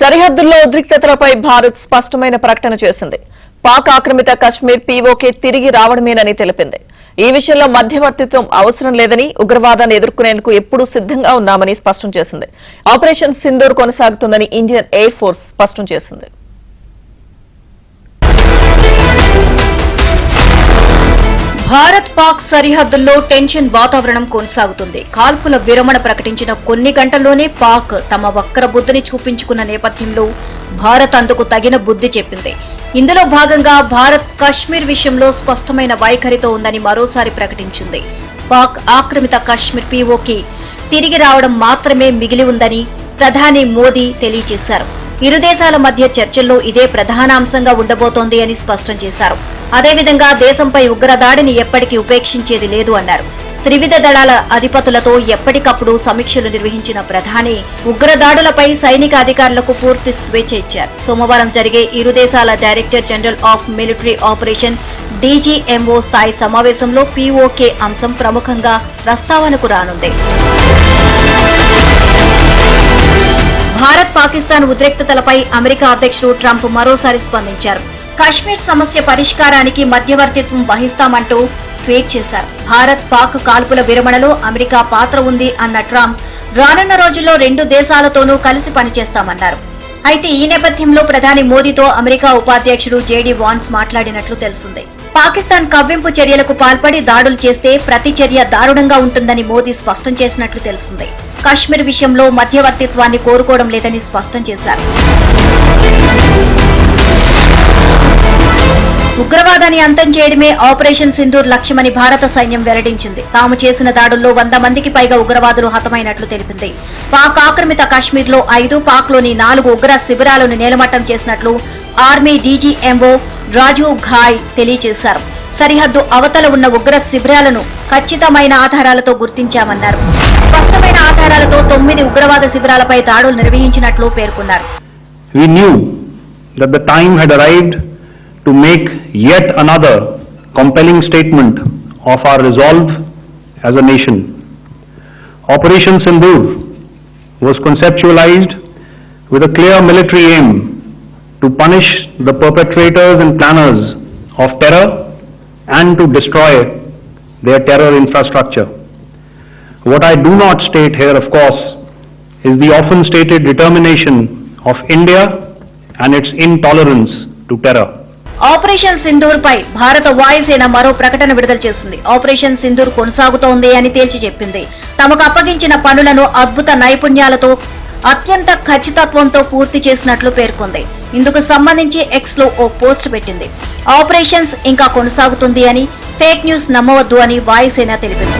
సరిహద్దుల్లో ఉద్రిక్తతలపై భారత్ స్పష్టమైన ప్రకటన చేసింది. పాక్ ఆక్రమిత కశ్మీర్ పీఓకే తిరిగి రావడమేనని తెలిపింది. ఈ విషయంలో మధ్యవర్తిత్వం అవసరం లేదని, ఉగ్రవాదాన్ని ఎదుర్కొనేందుకు ఎప్పుడూ సిద్దంగా ఉన్నామని స్పష్టం చేసింది. ఆపరేషన్ సింధూర్ కొనసాగుతుందని ఇండియన్ ఎయిర్ ఫోర్స్ స్పష్టం చేసింది. భారత్ పాక్ సరిహద్దుల్లో టెన్షన్ వాతావరణం కొనసాగుతుంది. కాల్పుల విరమణ ప్రకటించిన కొన్ని గంటల్లోనే పాక్ తమ వక్ర బుద్ధిని చూపించుకున్న నేపథ్యంలో భారత్ అందుకు తగిన బుద్ధి చెప్పింది. ఇందులో భాగంగా భారత్ కశ్మీర్ విషయంలో స్పష్టమైన వైఖరితో ఉందని మరోసారి ప్రకటించింది. పాక్ ఆక్రమిత కశ్మీర్ పీఓకి తిరిగి రావడం మాత్రమే మిగిలి ఉందని ప్రధాని మోదీ తెలియజేశారు. ఇరు దేశాల మధ్య చర్చల్లో ఇదే ప్రధాన అంశంగా ఉండబోతోంది అని స్పష్టం చేశారు. అదేవిధంగా దేశంపై ఉగ్రదాడిని ఎప్పటికీ ఉపేక్షించేది లేదు అన్నారు. త్రివిధ దళాల అధిపతులతో ఎప్పటికప్పుడు సమీక్షలు నిర్వహించిన ప్రధాని ఉగ్రదాడులపై సైనిక అధికారులకు పూర్తి స్వేచ్ఛ ఇచ్చారు. సోమవారం జరిగే ఇరు దేశాల director general of military operation DGMO స్థాయి సమావేశంలో పీఓకే అంశం ప్రముఖంగా ప్రస్తావనకు రానుంది. భారత్ పాకిస్తాన్ ఉద్రిక్తతలపై అమెరికా అధ్యక్షుడు ట్రంప్ మరోసారి స్పందించారు. కశ్మీర్ సమస్య పరిష్కారానికి మధ్యవర్తిత్వం వహిస్తామంటూ ట్వీట్ చేశారు. భారత్ పాక్ కాల్పుల విరమణలో అమెరికా పాత్ర ఉంది అన్న ట్రంప్ రానున్న రోజుల్లో రెండు దేశాలతోనూ కలిసి పనిచేస్తామన్నారు. అయితే ఈ నేపథ్యంలో ప్రధాని మోదీతో అమెరికా ఉపాధ్యక్షుడు జేడీ వాన్స్ మాట్లాడినట్లు తెలిసింది. పాకిస్తాన్ కవ్వింపు చర్యలకు పాల్పడి దాడులు చేస్తే ప్రతి చర్య దారుణంగా ఉంటుందని మోదీ స్పష్టం చేసినట్లు తెలిసింది. కశ్మీర్ విషయంలో మధ్యవర్తిత్వాన్ని కోరుకోవడం లేదని స్పష్టం చేశారు. ఉగ్రవాదాన్ని అంతం చేయడమే ఆపరేషన్ సింధూర్ లక్ష్యమని భారత సైన్యం వెల్లడించింది. తాము చేసిన దాడుల్లో 100 మందికి పైగా ఉగ్రవాదులు హతమైనట్లు తెలిపింది. పాక్ ఆక్రమిత కశ్మీర్లో 5, పాక్లోని 4 ఉగ్ర శిబిరాలను నేలమట్టం చేసినట్లు ఆర్మీ డీజీఎంఓ రాజీవ్ ఘాయ్ తెలియజేశారు. సరిహద్దు అవతల ఉన్న ఉగ్ర శిబిరాలను ఖచ్చితమైన ఆధారాలతో గుర్తించామన్నారు. స్పష్టమైన ఆధారాలతో 9 ఉగ్రవాద శిబిరాలపై దాడులు నిర్వహించినట్లు పేర్కొన్నారు. We knew that the time had arrived to make yet another compelling statement of our resolve as a nation. Operation Sindoor was conceptualized with a clear military aim to punish the perpetrators and planners of terror and to destroy their terror infrastructure. What I do not state here, of course, is the often stated determination of India and its intolerance to terror. Operation Sindoor పై భారత వాయుసేన మరో ప్రకటన విడుదల చేసింది. Operation Sindoor కొనసాగుతోంది అని తేల్చి చెప్పింది. తమకు అప్పగించిన పనులను అద్భుత నైపుణ్యాలతో అత్యంత ఖచ్చితత్వంతో పూర్తి చేసినట్లు పేర్కొంది. ఇందుకు సంబంధించి ఎక్స్ లో ఓ పోస్ట్ పెట్టింది. ఆపరేషన్స్ ఇంకా కొనసాగుతుంది అని, ఫేక్ న్యూస్ నమ్మవద్దు అని వాయుసేన తెలిపింది.